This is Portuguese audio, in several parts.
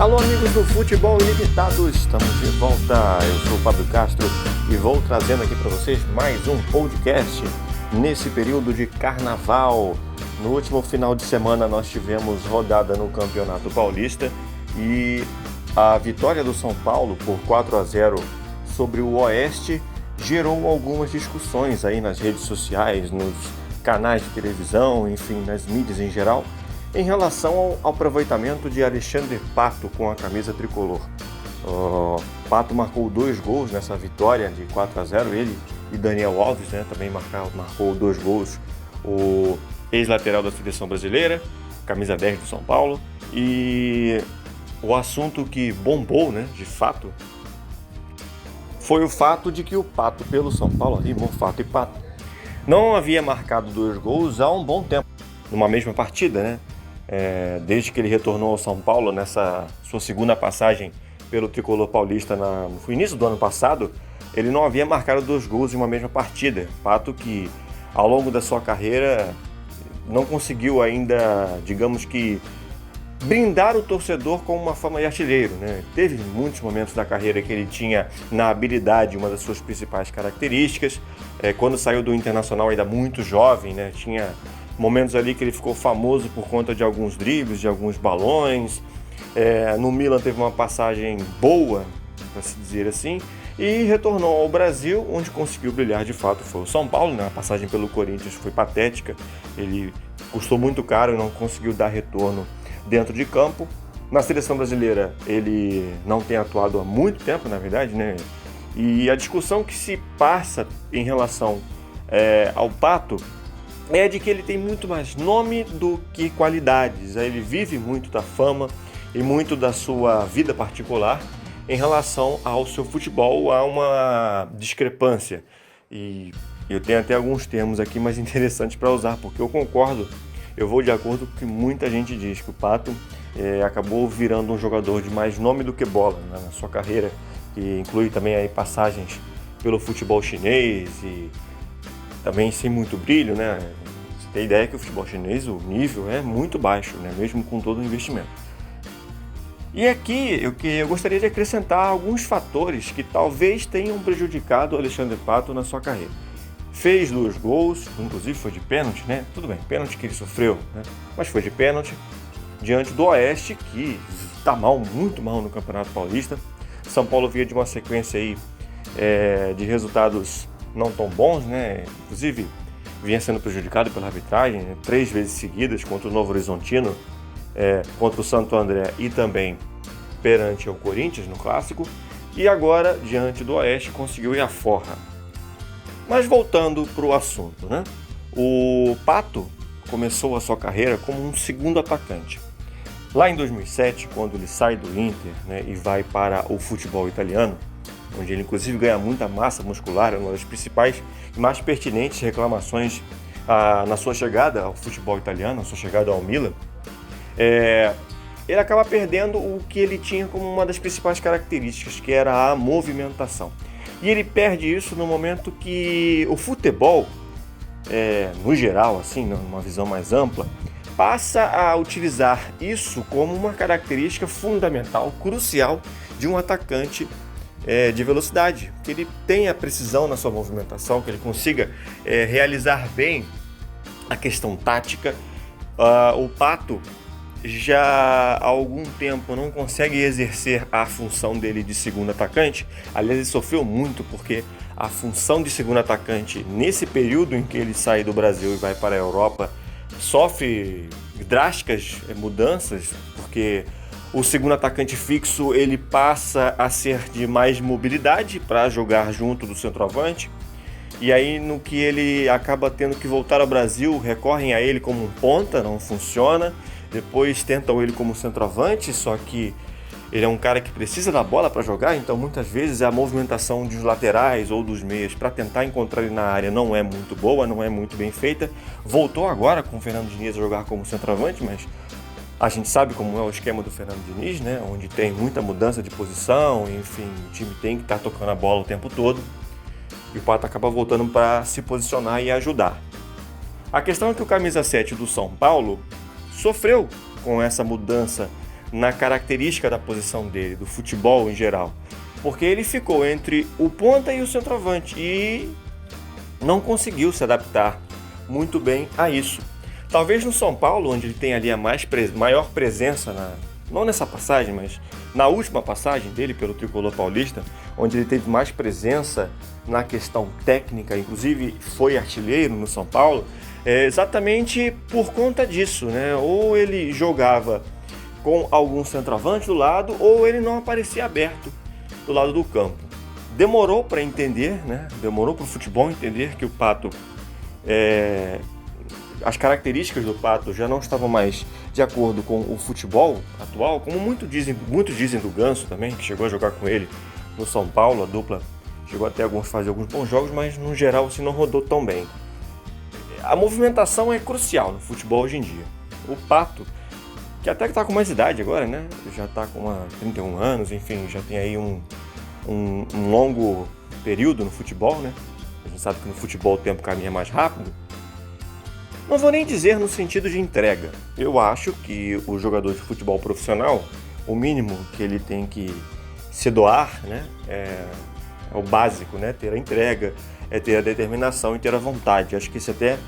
Alô, amigos do Futebol Ilimitado, estamos de volta. Eu sou o Fábio Castro e vou trazendo aqui para vocês mais um podcast nesse período de carnaval. No último final de semana nós tivemos rodada no Campeonato Paulista e a vitória do São Paulo por 4-0 sobre o Oeste gerou algumas discussões aí nas redes sociais, nos canais de televisão, enfim, nas mídias em geral, em relação ao aproveitamento de Alexandre Pato com a camisa tricolor. Pato marcou 2 gols nessa vitória de 4-0, ele e Daniel Alves, também marcou 2 gols, o ex-lateral da seleção brasileira, camisa 10 do São Paulo. E o assunto que bombou, de fato, foi o fato de que o Pato pelo São Paulo, ali, Monfato e Pato, não havia marcado 2 gols há um bom tempo, numa mesma partida, desde que ele retornou ao São Paulo nessa sua segunda passagem pelo tricolor paulista no início do ano passado, ele não havia marcado 2 gols em uma mesma partida. Pato que ao longo da sua carreira não conseguiu ainda, digamos que, brindar o torcedor com uma fama de artilheiro, Teve muitos momentos da carreira que ele tinha na habilidade uma das suas principais características. Quando saiu do Internacional ainda muito jovem, tinha momentos ali que ele ficou famoso por conta de alguns dribles, de alguns balões. No Milan teve uma passagem boa, para se dizer assim, e retornou ao Brasil, onde conseguiu brilhar de fato foi o São Paulo. A passagem pelo Corinthians foi patética, ele custou muito caro e não conseguiu dar retorno dentro de campo. Na seleção brasileira ele não tem atuado há muito tempo, na verdade, E a discussão que se passa em relação ao Pato é de que ele tem muito mais nome do que qualidades. Ele vive muito da fama e muito da sua vida particular. Em relação ao seu futebol, há uma discrepância. E eu tenho até alguns termos aqui mais interessantes para usar, porque eu concordo, eu vou de acordo com o que muita gente diz, que o Pato acabou virando um jogador de mais nome do que bola na sua carreira, que inclui também aí passagens pelo futebol chinês e também sem muito brilho, Você tem ideia que o futebol chinês, o nível é muito baixo, mesmo com todo o investimento. E aqui eu gostaria de acrescentar alguns fatores que talvez tenham prejudicado o Alexandre Pato na sua carreira. Fez 2 gols, inclusive foi de pênalti, Tudo bem, pênalti que ele sofreu, Mas foi de pênalti, diante do Oeste, que está muito mal no Campeonato Paulista. São Paulo vinha de uma sequência aí, de resultados não tão bons, Inclusive vinha sendo prejudicado pela arbitragem, 3 vezes seguidas contra o Novo Horizontino, contra o Santo André e também perante o Corinthians no Clássico. E agora, diante do Oeste, conseguiu ir à forra. Mas voltando para o assunto, O Pato começou a sua carreira como um segundo atacante. Lá em 2007, quando ele sai do Inter, e vai para o futebol italiano, onde ele inclusive ganha muita massa muscular, uma das principais e mais pertinentes reclamações na sua chegada ao futebol italiano, na sua chegada ao Milan, ele acaba perdendo o que ele tinha como uma das principais características, que era a movimentação. E ele perde isso no momento que o futebol, no geral, assim, numa visão mais ampla, passa a utilizar isso como uma característica fundamental, crucial de um atacante de velocidade, que ele tenha precisão na sua movimentação, que ele consiga realizar bem a questão tática. O Pato já há algum tempo não consegue exercer a função dele de segundo atacante. Aliás, ele sofreu muito porque a função de segundo atacante, nesse período em que ele sai do Brasil e vai para a Europa, sofre drásticas mudanças, porque o segundo atacante fixo ele passa a ser de mais mobilidade para jogar junto do centroavante. E aí, no que ele acaba tendo que voltar ao Brasil, recorrem a ele como um ponta, não funciona. Depois tentam ele como centroavante, só que ele é um cara que precisa da bola para jogar, então muitas vezes a movimentação dos laterais ou dos meias para tentar encontrar ele na área não é muito boa, não é muito bem feita. Voltou agora com o Fernando Diniz a jogar como centroavante, mas a gente sabe como é o esquema do Fernando Diniz, onde tem muita mudança de posição, enfim, o time tem que estar tocando a bola o tempo todo. E o Pato acaba voltando para se posicionar e ajudar. A questão é que o camisa 7 do São Paulo sofreu com essa mudança na característica da posição dele, do futebol em geral. Porque ele ficou entre o ponta e o centroavante e não conseguiu se adaptar muito bem a isso. Talvez no São Paulo, onde ele tem ali a maior presença, não nessa passagem, mas na última passagem dele pelo Tricolor Paulista, onde ele teve mais presença na questão técnica, inclusive foi artilheiro no São Paulo, exatamente por conta disso, né? Ou ele jogava com algum centroavante do lado, ou ele não aparecia aberto do lado do campo. Demorou para entender, né? Demorou para o futebol entender que o Pato, as características do Pato já não estavam mais de acordo com o futebol atual, como muitos dizem do Ganso também, que chegou a jogar com ele no São Paulo, a dupla chegou até a fazer alguns bons jogos, mas no geral assim, não rodou tão bem. A movimentação é crucial no futebol hoje em dia. O Pato, que até está com mais idade agora, né? Já está com 31 anos, enfim, já tem aí um longo período no futebol, né? A gente sabe que no futebol o tempo caminha mais rápido. Não vou nem dizer no sentido de entrega. Eu acho que o jogador de futebol profissional, o mínimo que ele tem que se doar, né? É o básico, né? Ter a entrega, ter a determinação e ter a vontade. Acho que isso é até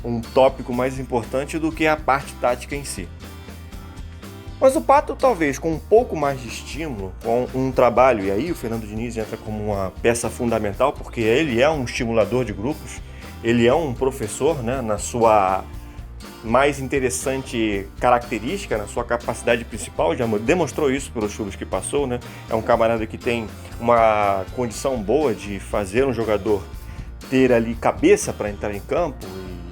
um tópico mais importante do que a parte tática em si. Mas o Pato, talvez, com um pouco mais de estímulo, com um trabalho, e aí o Fernando Diniz entra como uma peça fundamental, porque ele é um estimulador de grupos, ele é um professor, né, na sua mais interessante característica, na sua capacidade principal, já demonstrou isso pelos clubes que passou, né? É um camarada que tem uma condição boa de fazer um jogador ter ali cabeça para entrar em campo,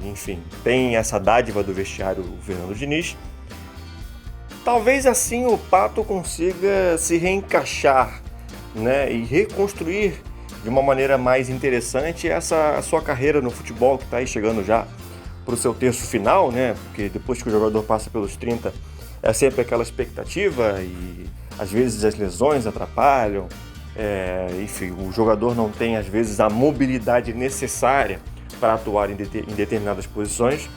e, enfim, tem essa dádiva do vestiário o Fernando Diniz. Talvez assim o Pato consiga se reencaixar, né, e reconstruir de uma maneira mais interessante a sua carreira no futebol, que está aí chegando já para o seu terço final, né? Porque depois que o jogador passa pelos 30, é sempre aquela expectativa e às vezes as lesões atrapalham, enfim, o jogador não tem às vezes a mobilidade necessária para atuar em determinadas posições.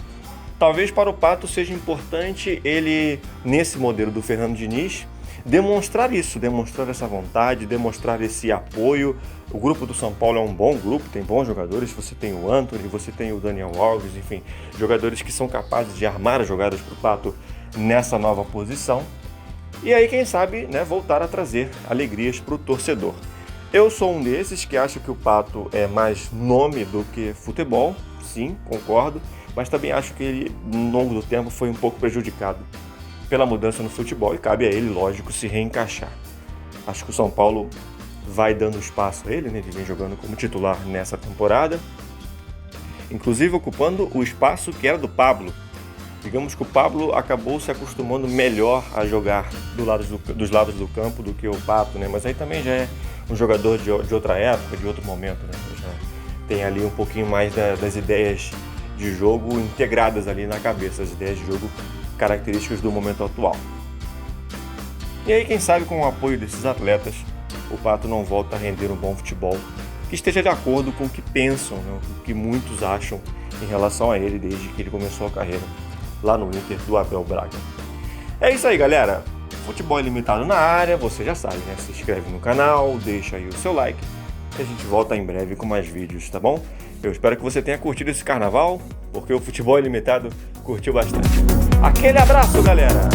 Talvez para o Pato seja importante ele, nesse modelo do Fernando Diniz, demonstrar isso, demonstrar essa vontade, demonstrar esse apoio. O grupo do São Paulo é um bom grupo, tem bons jogadores, você tem o Antony, você tem o Daniel Alves, enfim, jogadores que são capazes de armar as jogadas para o Pato nessa nova posição. E aí, quem sabe, né, voltar a trazer alegrias para o torcedor. Eu sou um desses que acha que o Pato é mais nome do que futebol, sim, concordo, mas também acho que ele, ao longo do tempo, foi um pouco prejudicado pela mudança no futebol e cabe a ele, lógico, se reencaixar. Acho que o São Paulo vai dando espaço a ele, né? Ele vem jogando como titular nessa temporada, inclusive ocupando o espaço que era do Pablo. Digamos que o Pablo acabou se acostumando melhor a jogar dos lados do campo do que o Pato, né? Mas aí também já é um jogador de outra época, de outro momento, né? Já tem ali um pouquinho mais das ideias de jogo integradas ali na cabeça, as ideias de jogo características do momento atual. E aí, quem sabe, com o apoio desses atletas, o Pato não volta a render um bom futebol que esteja de acordo com o que pensam, né, o que muitos acham em relação a ele desde que ele começou a carreira lá no Inter do Abel Braga. É isso aí, galera. Futebol Ilimitado na área, você já sabe, né? Se inscreve no canal, deixa aí o seu like e a gente volta em breve com mais vídeos, tá bom? Eu espero que você tenha curtido esse carnaval, porque o Futebol Ilimitado curtiu bastante. Aquele abraço, galera!